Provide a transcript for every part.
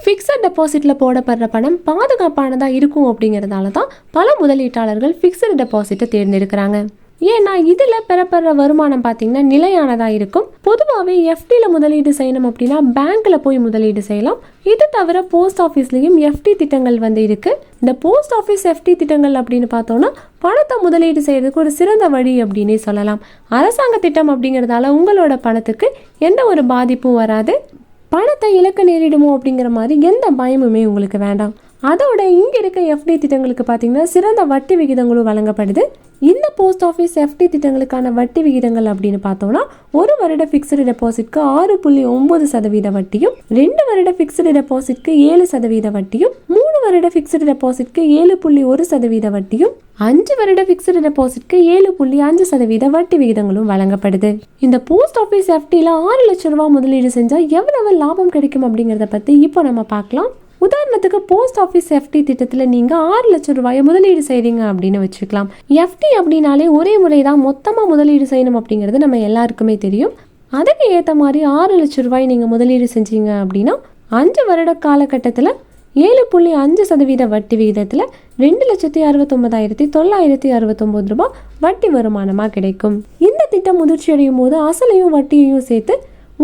Fixed டெபாசிட்டில் போடப்படுற பணம் பாதுகாப்பானதாக இருக்கும் அப்படிங்கிறதால தான் பல முதலீட்டாளர்கள் ஃபிக்ஸட் டெபாசிட்டை தேர்ந்தெடுக்கிறாங்க. ஏன்னா இதில் பெறப்படுற வருமானம் பார்த்தீங்கன்னா நிலையானதாக இருக்கும். பொதுவாகவே எஃப்டியில் முதலீடு செய்யணும் அப்படின்னா பேங்க்கில் போய் முதலீடு செய்யலாம். இது தவிர போஸ்ட் ஆஃபீஸ்லேயும் எஃப்டி திட்டங்கள் இருக்குது. இந்த போஸ்ட் ஆஃபீஸ் எஃப்டி திட்டங்கள் அப்படின்னு பார்த்தோன்னா பணத்தை முதலீடு செய்யறதுக்கு ஒரு சிறந்த வழி அப்படின்னே சொல்லலாம். அரசாங்க திட்டம் அப்படிங்கிறதால உங்களோட பணத்துக்கு எந்த ஒரு பாதிப்பும் வராது. பணத்தை இழக்க நேரிடுமோ அப்படிங்கிற மாதிரி எந்த பயமுமே உங்களுக்கு வேண்டாம். அதோட இங்கே இருக்க எஃப்டி திட்டங்களுக்கு பார்த்தீங்கன்னா சிறந்த வட்டி விகிதங்களும் வழங்கப்படுது. இந்த போஸ்ட் ஆஃபீஸ் எஃப்டி திட்டங்களுக்கான வட்டி விகிதங்கள் அப்படின்னு பார்த்தோம்னா 1 வருட ஃபிக்ஸ்டு டெபாசிட்க்கு 6.9% வட்டியும், 2 வருட ஃபிக்ஸ்டு டெபாசிட்க்கு 7% வட்டியும், 3 வருட ஃபிக்ஸ்டு டெபாசிட்க்கு 7.1% வட்டியும், 5 வருட ஃபிக்ஸ்டு டெபாசிட்க்கு 7.5% வட்டி விகிதங்களும் வழங்கப்படுது. இந்த போஸ்ட் ஆஃபீஸ் எஃப்டியில் 6 லட்சம் ரூபாய் முதலீடு செஞ்சால் எவ்வளவு லாபம் கிடைக்கும் அப்படிங்கிறத பற்றி இப்போ நம்ம பார்க்கலாம். உதாரணத்துக்கு போஸ்ட் ஆஃபீஸ் எஃப்டி திட்டத்தில் நீங்கள் 6 லட்சம் ரூபாயை முதலீடு செய்கிறீங்க அப்படின்னு வச்சுக்கலாம். எஃப்டி அப்படின்னாலே ஒரே முறை தான் மொத்தமாக முதலீடு செய்யணும் அப்படிங்கிறது நம்ம எல்லாருக்குமே தெரியும். அதுக்கு ஏற்ற மாதிரி 6 லட்சம் ரூபாய் நீங்கள் முதலீடு செஞ்சீங்க அப்படின்னா 5 வருட காலகட்டத்தில் 7.5% வட்டி விகிதத்தில் 2,69,969 ரூபாய் வட்டி வருமானமாக கிடைக்கும். இந்த திட்டம் முதிர்ச்சி அடையும் போது அசலையும் வட்டியையும் சேர்த்து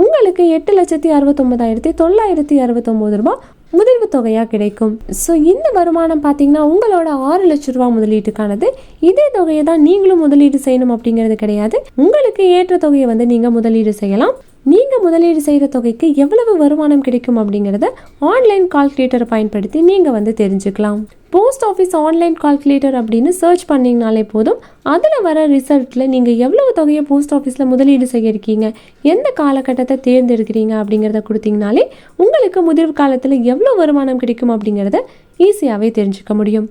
உங்களுக்கு 8,69,969 ரூபாய் முதலீடு தொகையாக கிடைக்கும். ஸோ இந்த வருமானம் பார்த்தீங்கன்னா உங்களோட 6 லட்சம் ரூபா முதலீட்டுக்கானது. இதே தொகையை தான் நீங்களும் முதலீடு செய்யணும் அப்படிங்கிறது கிடையாது. உங்களுக்கு ஏற்ற தொகையை நீங்கள் முதலீடு செய்யலாம். நீங்கள் முதலீடு செய்கிற தொகைக்கு எவ்வளவு வருமானம் கிடைக்கும் அப்படிங்கிறத ஆன்லைன் கால்குலேட்டரை பயன்படுத்தி நீங்கள் தெரிஞ்சுக்கலாம். போஸ்ட் ஆஃபீஸ் ஆன்லைன் கால்குலேட்டர் அப்படின்னு சர்ச் பண்ணிங்கனாலே போதும். அதில் வர ரிசல்ட்டில் நீங்கள் எவ்வளவு தொகையை போஸ்ட் ஆஃபீஸில் முதலீடு செய்ய இருக்கீங்க, எந்த காலகட்டத்தை தேர்ந்தெடுக்கிறீங்க அப்படிங்கிறத கொடுத்தீங்கனாலே உங்களுக்கு முதிர்வு காலத்தில் எவ்வளோ வருமானம் கிடைக்கும் அப்படிங்கிறத ஈஸியாகவே தெரிஞ்சுக்க முடியும்.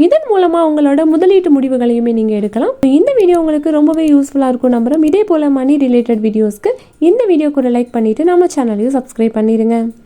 இதன் மூலமாக உங்களோட முதலீட்டு முடிவுகளையுமே நீங்கள் எடுக்கலாம். இந்த வீடியோ உங்களுக்கு ரொம்பவே யூஸ்ஃபுல்லாக இருக்கும் நம்புகிறோம். இதே போல் மணி ரிலேட்டட் வீடியோஸ்க்கு இந்த வீடியோக்கு ஒரு லைக் பண்ணிவிட்டு நம்ம சேனலையும் சப்ஸ்கிரைப் பண்ணிடுங்க.